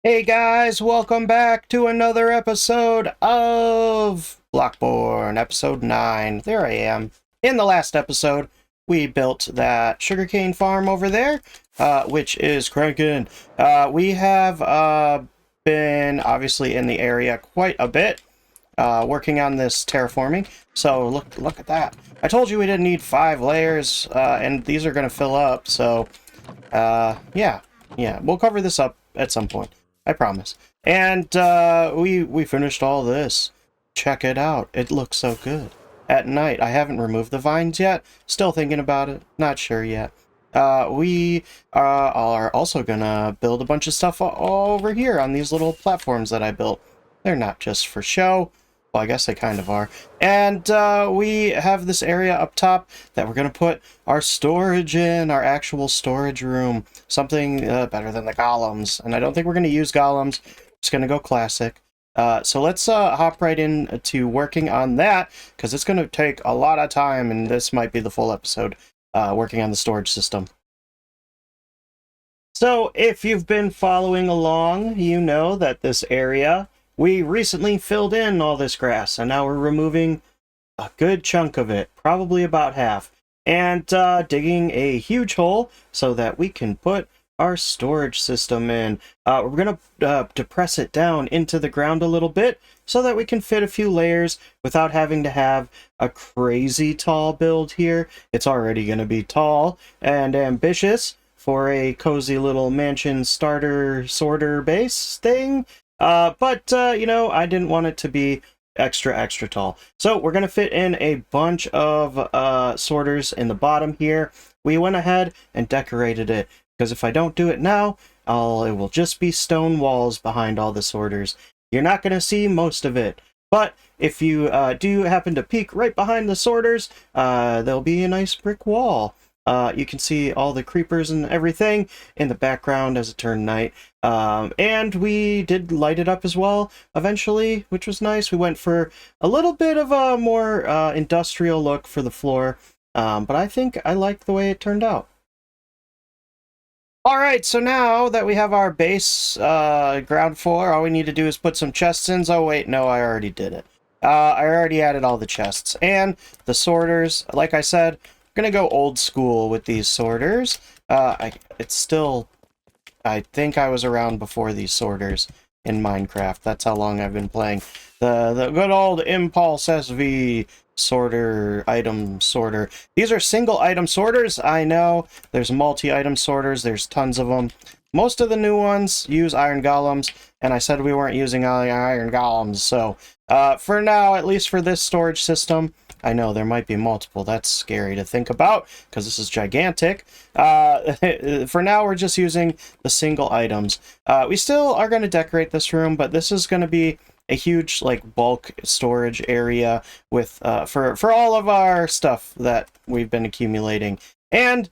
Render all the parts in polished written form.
Hey guys, welcome back to another episode of Blockborne, episode 9. There I am. In the last episode, we built that sugarcane farm over there, which is cranking. We have been obviously in the area quite a bit, working on this terraforming. So look at that. I told you we didn't need 5 layers, and these are going to fill up, so yeah, we'll cover this up at some point. I promise. And we finished all this. Check it out. It looks so good. At night, I haven't removed the vines yet. Still thinking about it. Not sure yet. We are also gonna build a bunch of stuff over here on these little platforms that I built. They're not just for show. Well, I guess they kind of are. And we have this area up top that we're going to put our storage in, our actual storage room. Something better than the golems. And I don't think we're going to use golems. Just going to go classic. So let's hop right into working on that, because it's going to take a lot of time, and this might be the full episode, working on the storage system. So if you've been following along, you know that this area, we recently filled in all this grass, and now we're removing a good chunk of it, probably about half, and digging a huge hole so that we can put our storage system in. We're going to depress it down into the ground a little bit so that we can fit a few layers without having to have a crazy tall build here. It's already going to be tall and ambitious for a cozy little mansion starter sorter base thing. But you know, I didn't want it to be extra tall. So we're going to fit in a bunch of sorters in the bottom here. We went ahead and decorated it, because if I don't do it now, it will just be stone walls behind all the sorters. You're not going to see most of it. But if you do happen to peek right behind the sorters, there'll be a nice brick wall. You can see all the creepers and everything in the background as it turned night. And we did light it up as well eventually, which was nice. We went for a little bit of a more industrial look for the floor, but I think I like the way it turned out. Alright, so now that we have our base ground floor, all we need to do is put some chests in. Oh wait, no, I already did it. I already added all the chests. And the sorters, like I said, gonna go old school with these sorters. It's still, I think I was around before these sorters in Minecraft. That's how long I've been playing. The good old Impulse SV sorter, item sorter. These are single item sorters. I know there's multi-item sorters. There's tons of them. Most of the new ones use iron golems, and I said we weren't using iron golems. So for now, at least for this storage system, I know there might be multiple. That's scary to think about, because this is gigantic. For now, we're just using the single items. We still are going to decorate this room, but this is going to be a huge, like, bulk storage area with for all of our stuff that we've been accumulating. And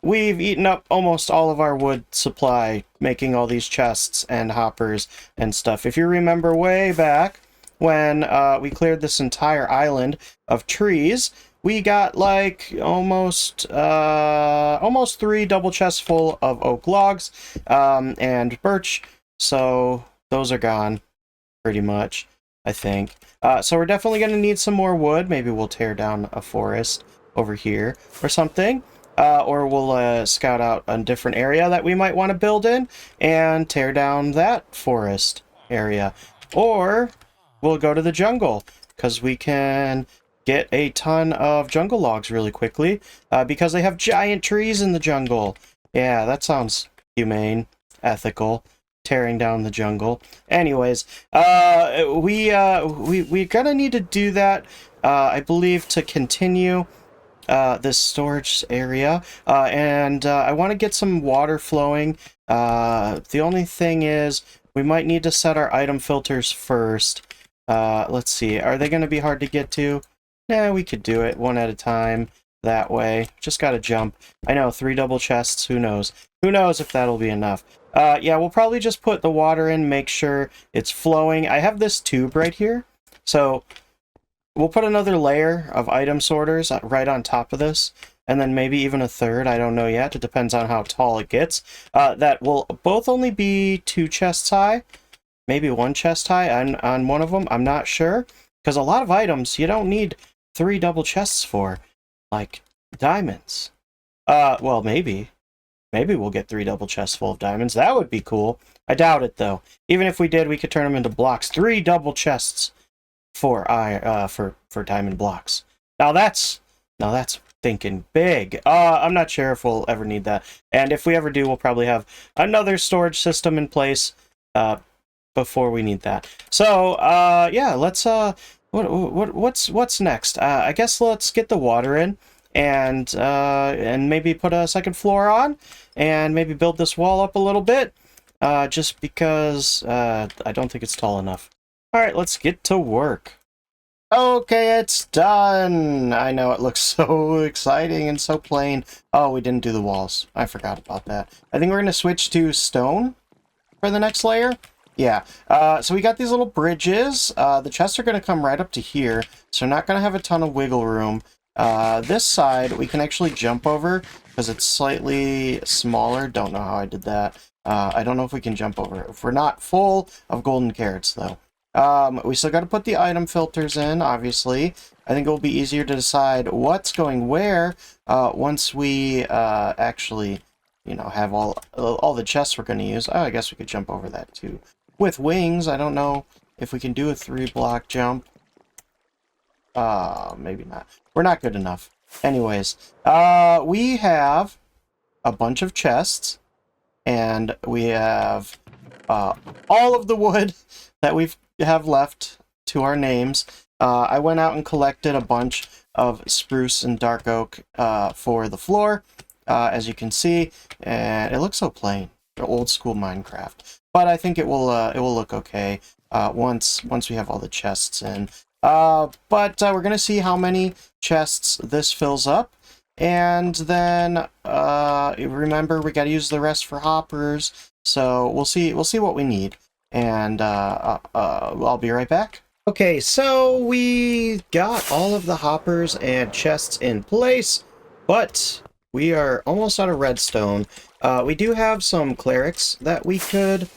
we've eaten up almost all of our wood supply, making all these chests and hoppers and stuff. If you remember way back when we cleared this entire island of trees, we got like almost 3 double chests full of oak logs and birch, so those are gone pretty much, I think. So we're definitely going to need some more wood. Maybe we'll tear down a forest over here or something. Or we'll scout out a different area that we might want to build in and tear down that forest area. Or we'll go to the jungle, because we can get a ton of jungle logs really quickly, because they have giant trees in the jungle. Yeah, that sounds humane, ethical, tearing down the jungle. Anyways, we're gonna need to do that, I believe, to continue this storage area, and I want to get some water flowing. The only thing is, we might need to set our item filters first. Let's see, are they going to be hard to get to? Nah, we could do it one at a time that way. Just gotta jump. I know, 3 double chests, who knows? Who knows if that'll be enough? Yeah, we'll probably just put the water in, make sure it's flowing. I have this tube right here, so we'll put another layer of item sorters right on top of this, and then maybe even a third. I don't know yet. It depends on how tall it gets. That will both only be 2 chests high, maybe 1 chest high on one of them. I'm not sure, because a lot of items you don't need 3 double chests for, like diamonds. Well, maybe. Maybe we'll get 3 double chests full of diamonds. That would be cool. I doubt it, though. Even if we did, we could turn them into blocks. 3 double chests for diamond blocks. Now that's thinking big. I'm not sure if we'll ever need that. And if we ever do, we'll probably have another storage system in place before we need that. So, yeah, let's what's next? I guess let's get the water in. And maybe put a second floor on, and maybe build this wall up a little bit, just because I don't think it's tall enough. Alright, let's get to work. Okay, it's done! I know, it looks so exciting and so plain. Oh, we didn't do the walls. I forgot about that. I think we're going to switch to stone for the next layer. Yeah, so we got these little bridges. The chests are going to come right up to here, so we're not going to have a ton of wiggle room. This side, we can actually jump over, because it's slightly smaller. Don't know how I did that. I don't know if we can jump over it. If we're not full of golden carrots, though. We still got to put the item filters in, obviously. I think it will be easier to decide what's going where once we actually, you know, have all the chests we're going to use. Oh, I guess we could jump over that, too. With wings, I don't know if we can do a 3-block jump. Maybe not. We're not good enough. Anyways, we have a bunch of chests, and we have all of the wood that we have left to our names. I went out and collected a bunch of spruce and dark oak for the floor, as you can see, and it looks so plain, old school Minecraft. But I think it will look okay once we have all the chests in. But we're going to see how many chests this fills up, and then remember we got to use the rest for hoppers, so we'll see what we need, and I'll be right back. Okay, so we got all of the hoppers and chests in place, but we are almost out of redstone. We do have some clerics that we could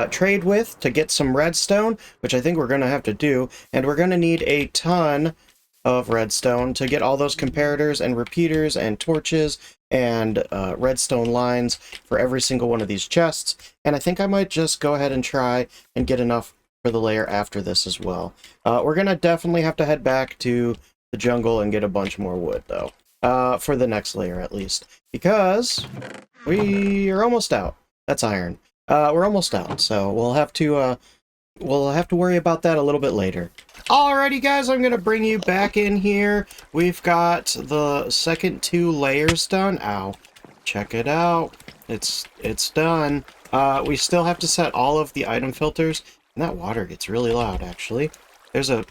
trade with to get some redstone, which I think we're going to have to do, and we're going to need a ton of redstone to get all those comparators and repeaters and torches and redstone lines for every single one of these chests, and I think I might just go ahead and try and get enough for the layer after this as well. We're going to definitely have to head back to the jungle and get a bunch more wood, though, for the next layer at least, because we are almost out. That's iron. We're almost out, so we'll have to worry about that a little bit later. Alrighty, guys, I'm gonna bring you back in here. We've got the second 2 layers done. Ow! Check it out. It's done. We still have to set all of the item filters, and that water gets really loud. Actually, there's a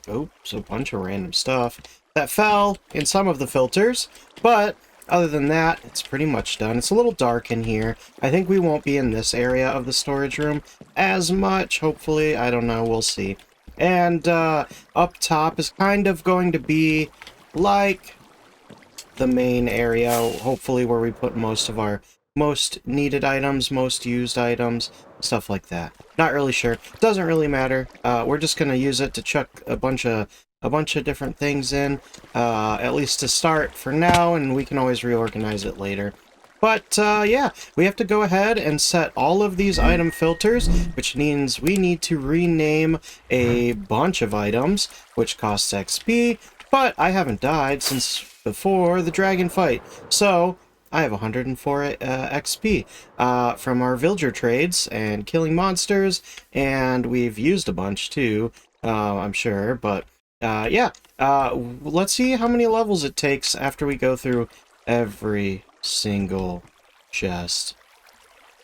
bunch of random stuff that fell in some of the filters, but other than that, it's pretty much done. It's a little dark in here. I think we won't be in this area of the storage room as much, hopefully. I don't know, we'll see. And up top is kind of going to be like the main area, hopefully, where we put most of our most needed items, most used items, stuff like that. Not really sure. Doesn't really matter. We're just going to use it to chuck a bunch of different things in, at least to start for now, and we can always reorganize it later. But, yeah, we have to go ahead and set all of these item filters, which means we need to rename a bunch of items, which costs XP, but I haven't died since before the dragon fight, so I have 104 XP from our villager trades and killing monsters, and we've used a bunch too, I'm sure, but yeah, let's see how many levels it takes after we go through every single chest.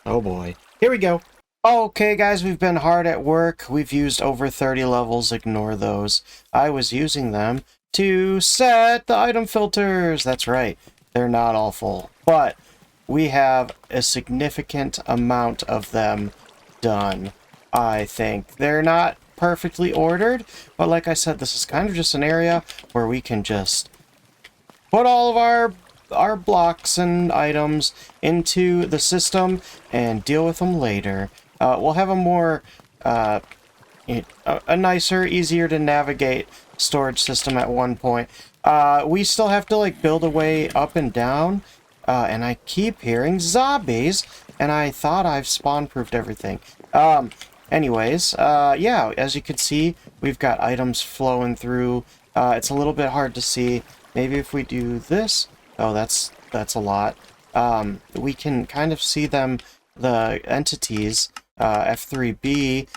Oh boy. Here we go. Okay, guys, we've been hard at work. We've used over 30 levels. Ignore those. I was using them to set the item filters. That's right. They're not all full. But we have a significant amount of them done, I think. They're not perfectly ordered, but like I said, this is kind of just an area where we can just put all of our our blocks and items into the system and deal with them later. We'll have a more, a nicer, easier to navigate storage system at one point. We still have to, like, build a way up and down, and I keep hearing zombies, and I thought I've spawn-proofed everything. Anyways, yeah, as you can see, we've got items flowing through. It's a little bit hard to see. Maybe if we do this... Oh, that's a lot. We can kind of see them, the entities, F3B,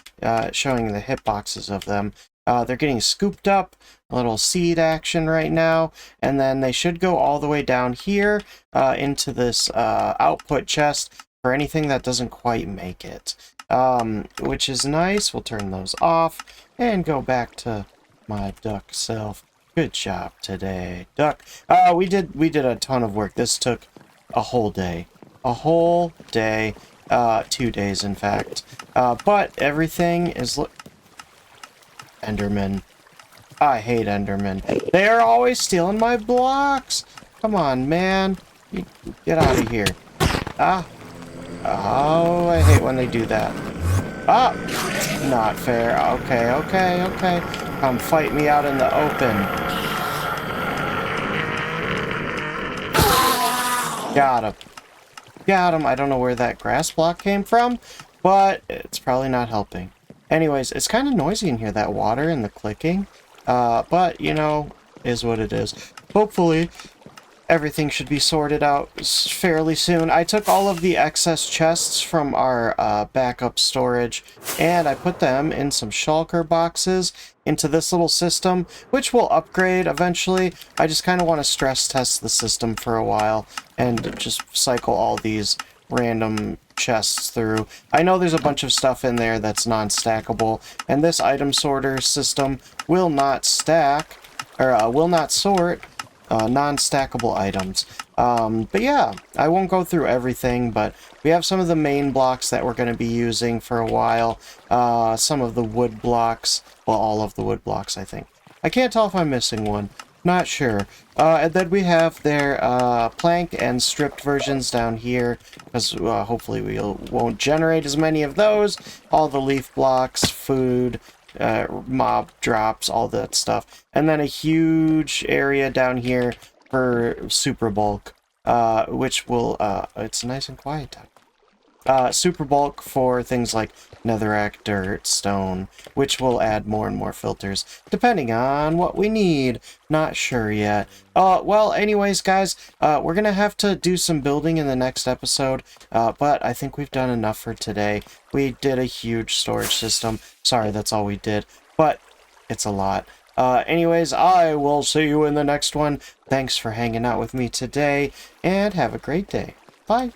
showing the hitboxes of them. They're getting scooped up, a little seed action right now, and then they should go all the way down here into this output chest for anything that doesn't quite make it. Which is nice. We'll turn those off and go back to my duck self. Good job today, duck. We did a ton of work. This took a whole day. A whole day. 2 days, in fact. But everything is... Enderman. I hate Enderman. They're always stealing my blocks. Come on, man. Get out of here. Ah. Oh, I hate when they do that. Ah! Not fair. Okay, okay, okay. Come fight me out in the open. Got him. Got him. I don't know where that grass block came from, but it's probably not helping. Anyways, it's kind of noisy in here, that water and the clicking. But, you know, is what it is. Hopefully, everything should be sorted out fairly soon. I took all of the excess chests from our backup storage, and I put them in some shulker boxes into this little system, which will upgrade eventually. I just kind of want to stress test the system for a while and just cycle all these random chests through. I know there's a bunch of stuff in there that's non-stackable, and this item sorter system will not stack, or will not sort non-stackable items. But yeah, I won't go through everything, but we have some of the main blocks that we're going to be using for a while. Some of the wood blocks, well, all of the wood blocks, I think. I can't tell if I'm missing one. Not sure. And then we have their plank and stripped versions down here, because hopefully we won't generate as many of those. All the leaf blocks, food, mob drops, all that stuff. And then a huge area down here for super bulk, which will, it's nice and quiet down. Super bulk for things like netherrack, dirt, stone, which will add more and more filters, depending on what we need. Not sure yet. Well, anyways, guys, we're gonna have to do some building in the next episode, but I think we've done enough for today. We did a huge storage system. Sorry, that's all we did, but it's a lot. Anyways, I will see you in the next one. Thanks for hanging out with me today, and have a great day. Bye.